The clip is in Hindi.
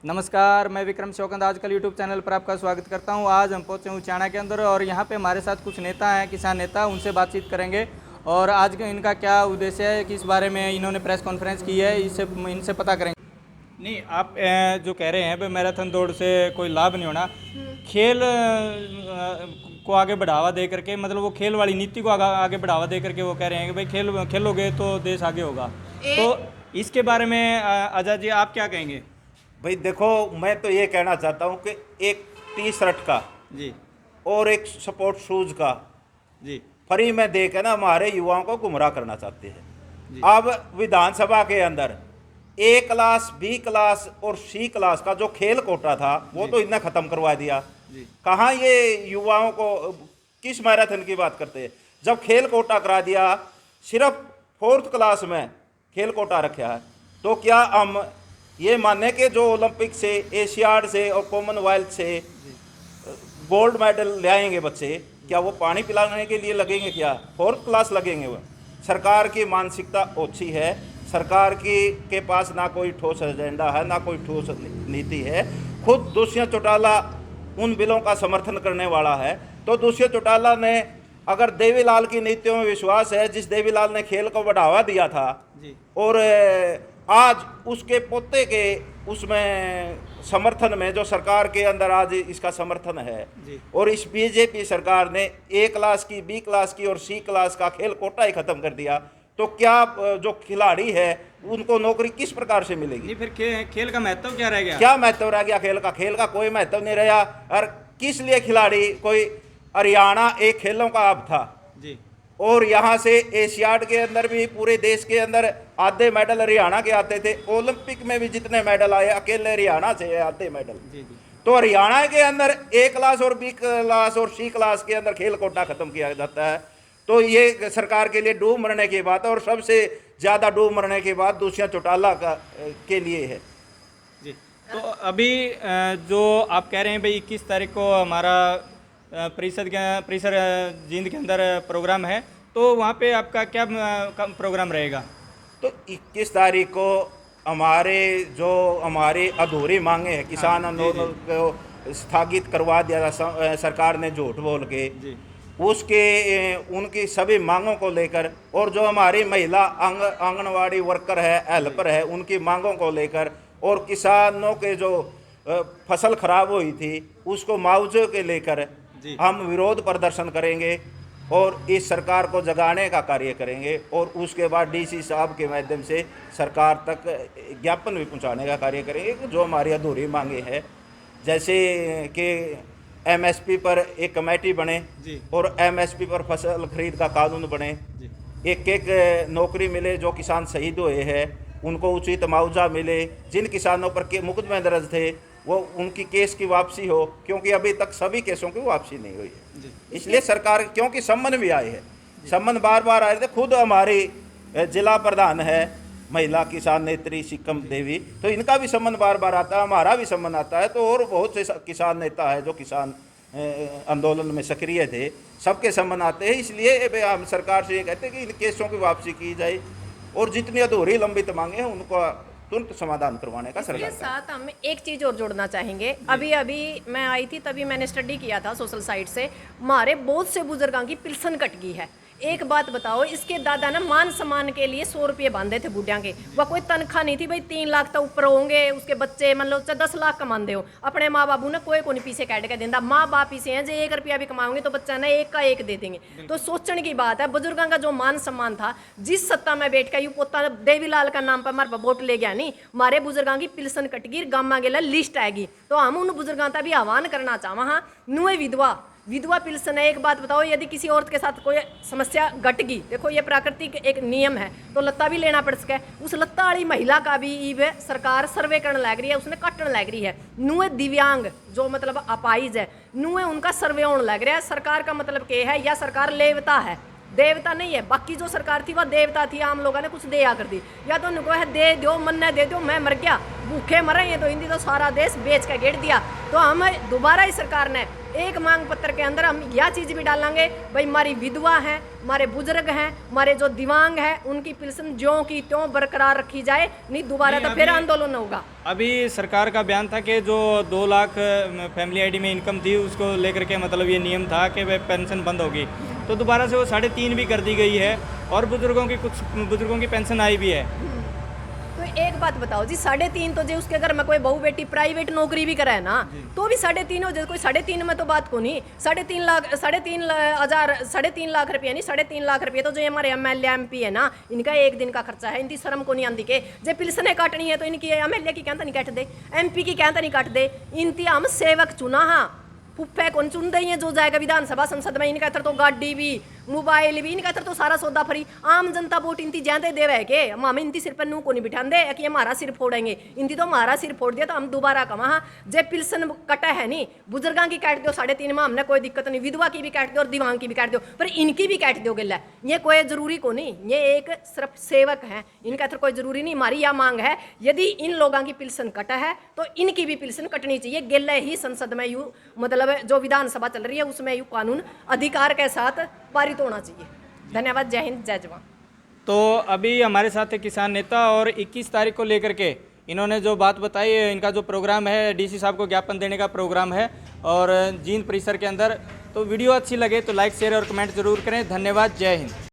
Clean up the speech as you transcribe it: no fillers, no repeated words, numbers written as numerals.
नमस्कार, मैं विक्रम चौकंद आजकल यूट्यूब चैनल पर आपका स्वागत करता हूं। आज हम पहुंचे हूं चाणा के अंदर और यहां पे हमारे साथ कुछ नेता हैं, किसान नेता, उनसे बातचीत करेंगे और आज इनका क्या उद्देश्य है, किस बारे में इन्होंने प्रेस कॉन्फ्रेंस की है, इनसे पता करेंगे। नहीं, आप जो कह रहे हैं भाई मैराथन दौड़ से कोई लाभ नहीं होना, खेल को आगे बढ़ावा दे करके, मतलब वो खेल वाली नीति को आगे बढ़ावा दे करके वो कह रहे हैं कि भाई खेलोगे तो देश आगे होगा। तो इसके बारे में आज़ाद जी आप क्या कहेंगे? भाई देखो, मैं तो ये कहना चाहता हूँ कि एक टी शर्ट का जी और एक स्पोर्ट शूज का जी फ्री में दे के ना हमारे युवाओं को गुमराह करना चाहते हैं। जी। अब विधानसभा के अंदर ए क्लास, बी क्लास और सी क्लास का जो खेल कोटा था वो तो इन्हें खत्म करवा दिया। कहाँ ये युवाओं को किस मैराथन की बात करते हैं? जब खेल कोटा करा दिया, सिर्फ 4th क्लास में खेल कोटा रखा है, तो क्या हम ये माने कि जो ओलंपिक से, एशियाड से और कॉमनवेल्थ से गोल्ड मेडल ले आएंगे बच्चे, क्या वो पानी पिलाने के लिए लगेंगे? क्या 4th क्लास लगेंगे? वो सरकार की मानसिकता ओछी है। सरकार के पास ना कोई ठोस एजेंडा है, ना कोई ठोस नीति है। खुद दुष्यंत चौटाला उन बिलों का समर्थन करने वाला है। तो दुष्यंत चौटाला ने, अगर देवीलाल की नीतियों में विश्वास है, जिस देवीलाल ने खेल को बढ़ावा दिया था और आज उसके पोते के उसमें समर्थन में जो सरकार के अंदर आज इसका समर्थन है, और इस बीजेपी सरकार ने ए क्लास की, बी क्लास की और सी क्लास का खेल कोटा ही खत्म कर दिया, तो क्या जो खिलाड़ी है उनको नौकरी किस प्रकार से मिलेगी? नहीं, फिर खेल का महत्व क्या रह गया? क्या महत्व रह गया खेल का? खेल का कोई महत्व नहीं रहा। और किस लिए खिलाड़ी, कोई हरियाणा एक खेलों का हब था जी, और यहाँ से एशियाड के अंदर भी पूरे देश के अंदर आधे मेडल हरियाणा के आते थे। ओलंपिक में भी जितने मेडल आए अकेले हरियाणा से आधे मेडल। तो हरियाणा के अंदर ए क्लास और बी क्लास और सी क्लास के अंदर खेल कोटा खत्म किया जाता है। तो ये सरकार के लिए डूब मरने की बात है, और सबसे ज़्यादा डूब मरने की बात दुष्यंत चौटाला के लिए है जी। तो अभी जो आप कह रहे हैं भाई 21 तारीख को हमारा परिषद जींद के अंदर प्रोग्राम है, तो वहाँ पे आपका क्या प्रोग्राम रहेगा? तो 21 तारीख को हमारी अधूरी मांगे हैं, किसान आंदोलन को स्थगित करवा दिया था सरकार ने झूठ बोल के, उनकी सभी मांगों को लेकर, और जो हमारी महिला आंगनवाड़ी वर्कर है, हेल्पर है, उनकी मांगों को लेकर, और किसानों के जो फसल खराब हुई थी उसको मुआवजे के लेकर हम विरोध प्रदर्शन करेंगे और इस सरकार को जगाने का कार्य करेंगे, और उसके बाद डीसी साहब के माध्यम से सरकार तक ज्ञापन भी पहुंचाने का कार्य करेंगे कि जो हमारी अधूरी मांगे हैं, जैसे कि एमएसपी पर एक कमेटी बने और एमएसपी पर फसल खरीद का कानून बने, एक नौकरी मिले, जो किसान शहीद हुए हैं उनको उचित मुआवजा मिले, जिन किसानों पर मुकदमे दर्ज थे वो उनकी केस की वापसी हो, क्योंकि अभी तक सभी केसों की वापसी नहीं हुई है। इसलिए सरकार, क्योंकि सम्मन भी आए हैं, सम्मन बार बार आए थे, खुद हमारी जिला प्रधान है महिला किसान नेत्री सिक्कम देवी, तो इनका भी सम्मन बार बार आता है, हमारा भी सम्मन आता है। तो और बहुत से किसान नेता है जो किसान आंदोलन में सक्रिय थे, सबके सम्मन आते हैं। इसलिए हम सरकार से ये कहते हैं कि इन केसों की वापसी की जाए और जितनी अधूरी लंबित मांगे हैं उनको तुरंत समाधान करवाने का सरकार का। साथ हम एक चीज और जोड़ना चाहेंगे। अभी मैं आई थी, तभी मैंने स्टडी किया था सोशल साइट से, हमारे बहुत से बुजुर्गों की पेंशन कट गई है। एक बात बताओ, इसके दादा ना मान सम्मान के लिए 100 रुपये बांधे थे बुढ़िया के, वह कोई तनख्वाह नहीं थी भाई, 3 लाख तो ऊपर होंगे, उसके बच्चे मान लो 10 लाख कमाते हो, अपने माँ बाबू ने कोई नहीं पीछे काट के देता। माँ बाप इसे हैं जो 1 रुपया भी कमाओगे तो बच्चा ना 1 का 1 दे देंगे। तो सोचने की बात है, बुजुर्गों का जो मान सम्मान था, जिस सत्ता में बैठ कर यू पोता देवीलाल का नाम पर हमारे वोट ले गया नहीं, हमारे बुजुर्गों की पेंशन कटगी, गामा गेला लिस्ट आएगी, तो हम उन बुजुर्गों का भी आह्वान करना चाहवा। हाँ, नुए विधवा पेंशन है। एक बात बताओ, यदि किसी औरत के साथ कोई समस्या घट गई, देखो ये प्राकृतिक एक नियम है, तो लत्ता भी लेना पड़ सके, उस लत्ता वाली महिला का भी सरकार सर्वे करने लग रही है, उसने काटने लग रही है। नुए दिव्यांग जो मतलब अपाइज है, नुए उनका सर्वे होने लग रहा है। सरकार का मतलब क्या है, या सरकार लेवता है देवता नहीं है। बाकी जो सरकार थी वह देवता थी, आम लोगों ने कुछ दिया कर दी। या तो उनको है दे दो, मन्ने दे दो, मैं मर गया, भूखे मरे ये तो हिंदी तो सारा देश बेच के गेड़ दिया। तो हम दोबारा ही सरकार ने एक मांग पत्र के अंदर हम यह चीज भी डालेंगे, भाई हमारी विधवा है, हमारे बुजुर्ग हैं, हमारे जो दिव्यांग हैं, उनकी पेंशन ज्यों की त्यों बरकरार रखी जाए, नहीं दोबारा तो फिर आंदोलन होगा। अभी सरकार का बयान था कि जो 2 लाख फैमिली आईडी में इनकम थी उसको लेकर के मतलब ये नियम था कि वह पेंशन बंद होगी, तो दोबारा से वो 3.5 भी कर दी गई है और कुछ बुजुर्गों की पेंशन आई भी है। तो एक बात बताओ जी, 3.5 तो जो उसके घर में कोई बहू बेटी प्राइवेट नौकरी भी करे है ना, तो भी 3.5 हो जाए। कोई 3.5 में तो बात को नहीं, 3.5 लाख रुपये नहीं, 3.5 लाख रुपये तो जो हमारे MLA MP है ना, इनका एक दिन का खर्चा है। इनकी शर्म को नहीं आती के जे पिल्सने काटनी है तो इनकी MLA की कहता नहीं काट दे, MP की कहता नहीं काट दे। इनती हम सेवक चुना, हाँ फुफ्फे कौन चुन रही है जो जाएगा विधानसभा संसद में। इनका तो गाड़ी भी मोबाइल भी, इनका तो सारा सौदा फ्री। आम जनता वोट इनती ज्यादा देवे है के हम इनती सिर पर नू को नहीं बिठा दे कि हमारा सिर फोड़ेंगे। इनती तो हमारा सिर फोड़ दिया तो हम दोबारा कमा। हाँ जे पिल्सन कटा है नहीं, बुजुर्गों की काट दो 3.5 में, हमने कोई दिक्कत नहीं, विधवा की भी काट दो और दिव्यांग की भी काट दो, पर इनकी भी काट दो गिल्ला। ये कोई जरूरी को नहीं, ये एक सिर्फ सेवक है, इनका तो कोई जरूरी नहीं। हमारी यह मांग है यदि इन लोगों की पिल्सन कटा है तो इनकी भी पिल्सन कटनी चाहिए। गिल्ला ही संसद में यू मतलब जो विधानसभा चल रही है उसमें यू कानून अधिकार के साथ पारित होना चाहिए। धन्यवाद, जय हिंद, जय जवान। तो अभी हमारे साथ है किसान नेता और 21 तारीख को लेकर के इन्होंने जो बात बताई, इनका जो प्रोग्राम है DC साहब को ज्ञापन देने का प्रोग्राम है और जींद परिसर के अंदर। तो वीडियो अच्छी लगे तो लाइक शेयर और कमेंट जरूर करें। धन्यवाद, जय हिंद।